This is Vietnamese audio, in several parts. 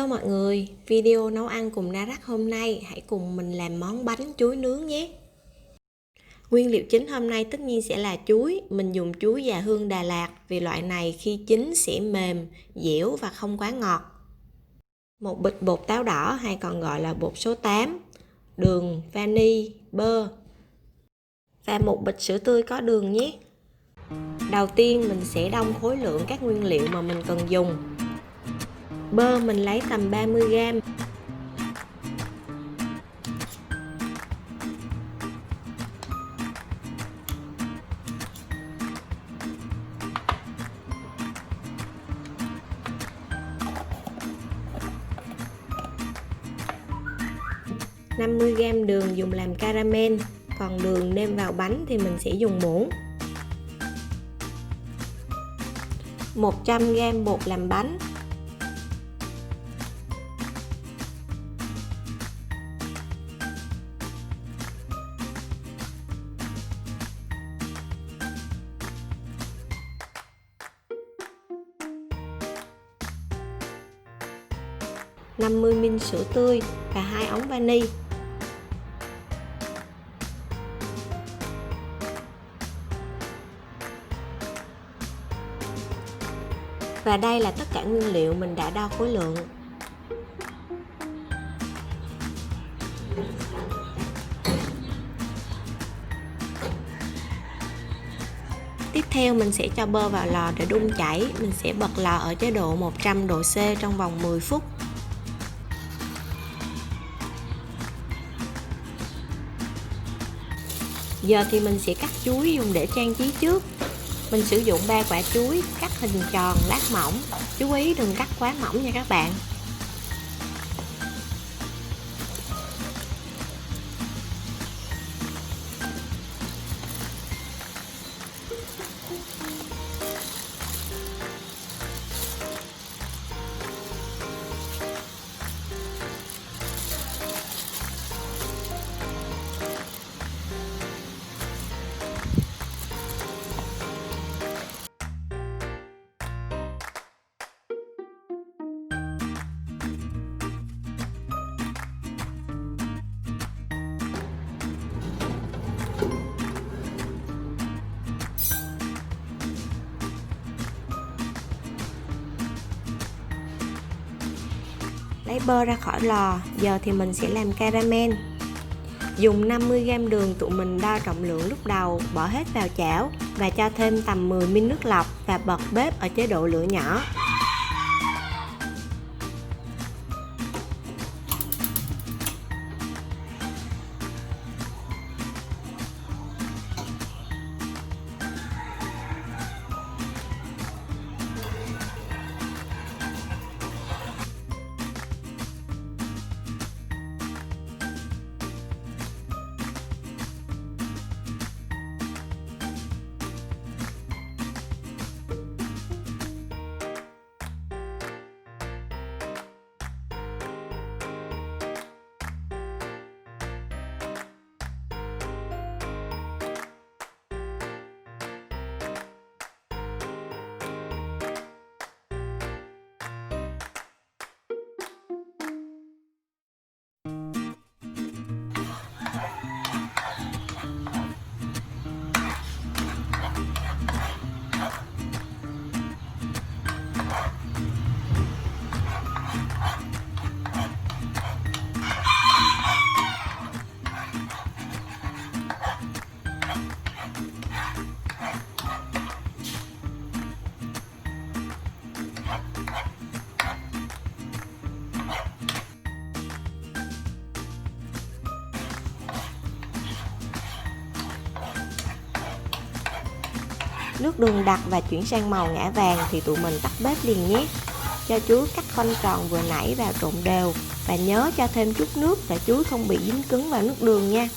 mọi người, video nấu ăn cùng Narak hôm nay hãy cùng mình làm món bánh chuối nướng nhé. Nguyên liệu chính hôm nay tất nhiên sẽ là chuối. Mình dùng chuối già hương Đà Lạt vì loại này khi chín sẽ mềm, dẻo và không quá ngọt. Một bịch bột táo đỏ hay còn gọi là bột số 8, đường, vani, bơ và một bịch sữa tươi có đường nhé. Đầu tiên mình sẽ đong khối lượng các nguyên liệu mà mình cần dùng. Bơ mình lấy tầm 30g. $50g đường dùng làm caramel, còn đường nêm vào bánh thì mình sẽ dùng muỗng. 100g bột làm bánh. $50ml sữa tươi và 2 ống vani. Và đây là tất cả nguyên liệu mình đã đo khối lượng. Tiếp theo mình sẽ cho bơ vào lò để đun chảy. Mình sẽ bật lò ở chế độ 100 độ C trong vòng 10 phút. Giờ thì mình sẽ cắt chuối dùng để trang trí trước. Mình sử dụng 3 quả chuối cắt hình tròn lát mỏng. Chú ý đừng cắt quá mỏng nha các bạn. Lấy bơ ra khỏi lò. Giờ thì mình sẽ làm caramel. Dùng 50g đường tụi mình đo trọng lượng lúc đầu, bỏ hết vào chảo và cho thêm tầm 10ml nước lọc và bật bếp ở chế độ lửa nhỏ. Nước đường đặc và chuyển sang màu ngã vàng thì tụi mình tắt bếp liền nhé. Cho chuối cắt khoanh tròn vừa nãy vào trộn đều và nhớ cho thêm chút nước để chuối không bị dính cứng vào nước đường nha.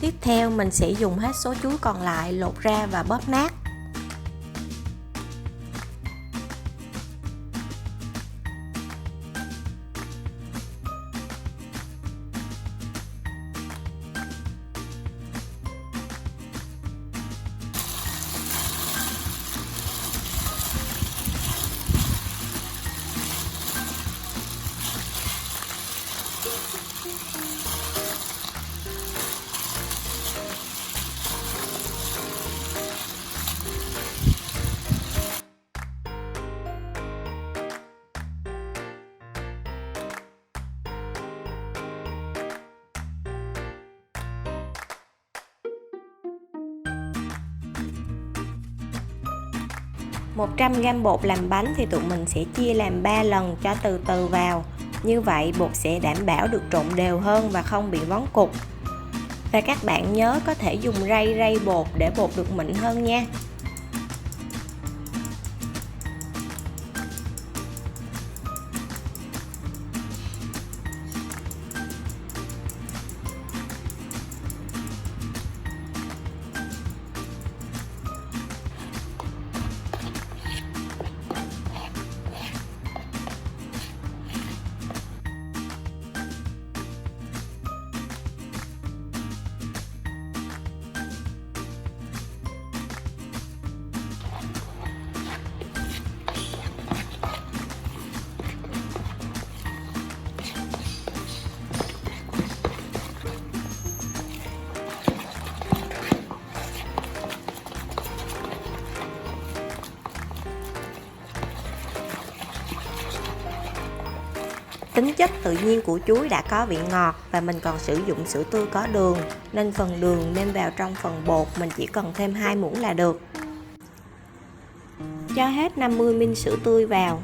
Tiếp theo mình sẽ dùng hết số chuối còn lại lột ra và bóp nát. Một 100g bột làm bánh thì tụi mình sẽ chia làm 3 lần cho từ từ vào. Như vậy bột sẽ đảm bảo được trộn đều hơn và không bị vón cục. Và các bạn nhớ có thể dùng rây bột để bột được mịn hơn nha. Tính chất tự nhiên của chuối đã có vị ngọt và mình còn sử dụng sữa tươi có đường, nên phần đường nêm vào trong phần bột mình chỉ cần thêm 2 muỗng là được. Cho hết 50ml sữa tươi vào.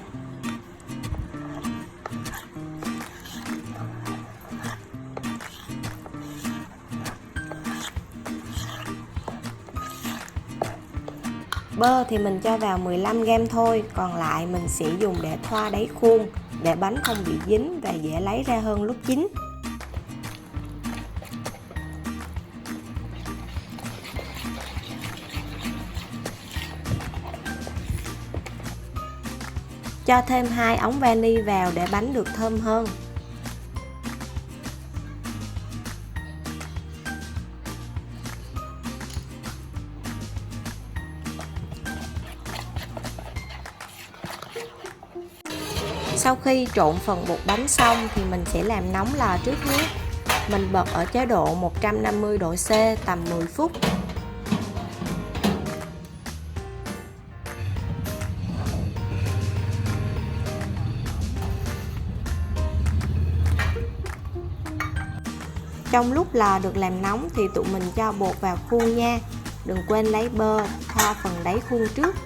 Bơ thì mình cho vào 15g thôi, còn lại mình sẽ dùng để thoa đáy khuôn, để bánh không bị dính và dễ lấy ra hơn lúc chín. Cho thêm 2 ống vani vào để bánh được thơm hơn. Sau khi trộn phần bột bánh xong thì mình sẽ làm nóng lò trước nhé. Mình bật ở chế độ 150 độ C tầm 10 phút. Trong lúc lò được làm nóng thì tụi mình cho bột vào khuôn nha. Đừng quên lấy bơ thoa phần đáy khuôn trước.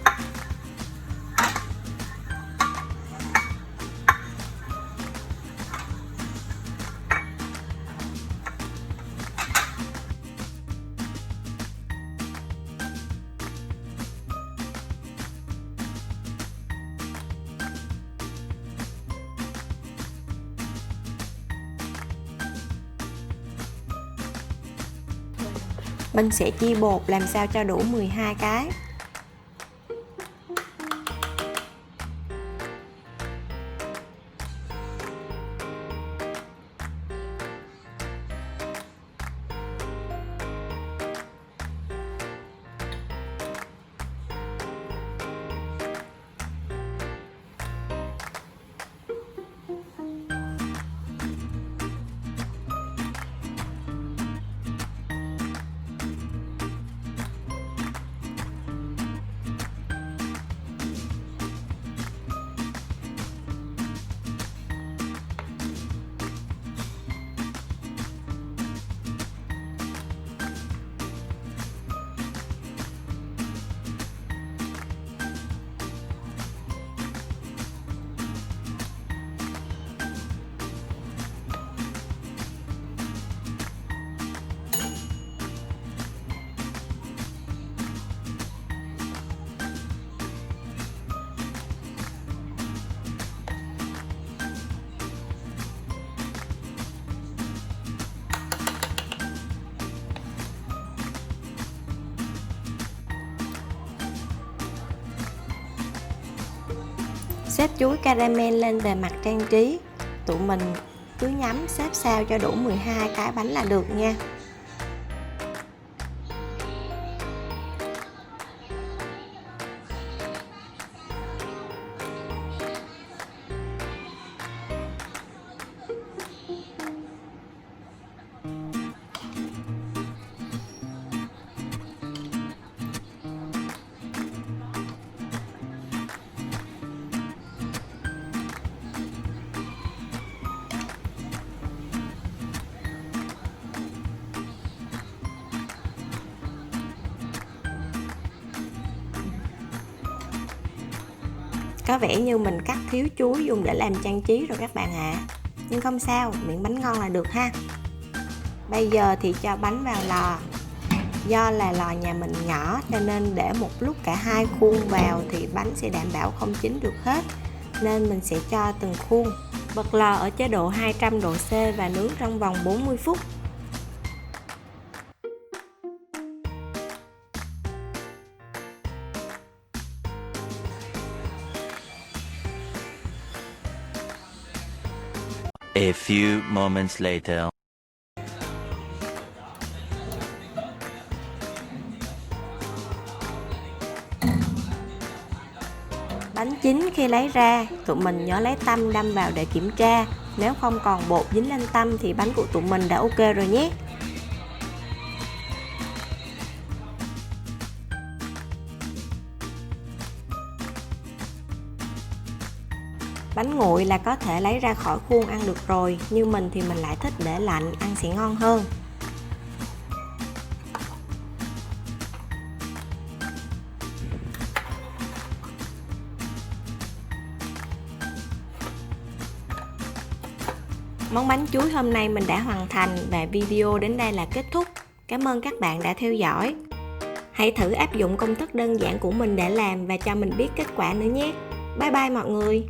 Mình sẽ chia bột làm sao cho đủ 12 cái. Xếp chuối caramel lên bề mặt trang trí. Tụi mình cứ nhắm xếp sao cho đủ 12 cái bánh là được nha. Có vẻ như mình cắt thiếu chuối dùng để làm trang trí rồi các bạn ạ. Nhưng không sao, miệng bánh ngon là được ha. Bây giờ thì cho bánh vào lò. Do là lò nhà mình nhỏ cho nên để một lúc cả hai khuôn vào thì bánh sẽ đảm bảo không chín được hết. Nên mình sẽ cho từng khuôn. Bật lò ở chế độ 200 độ C và nướng trong vòng 40 phút. A few moments later. Bánh chín khi lấy ra, tụi mình nhớ lấy tăm đâm vào để kiểm tra. Nếu không còn bột dính lên tăm thì bánh của tụi mình đã ok rồi nhé. Bánh nguội là có thể lấy ra khỏi khuôn ăn được rồi, như mình thì mình lại thích để lạnh, ăn sẽ ngon hơn. Món bánh chuối hôm nay mình đã hoàn thành và video đến đây là kết thúc. Cảm ơn các bạn đã theo dõi. Hãy thử áp dụng công thức đơn giản của mình để làm và cho mình biết kết quả nữa nhé. Bye bye mọi người.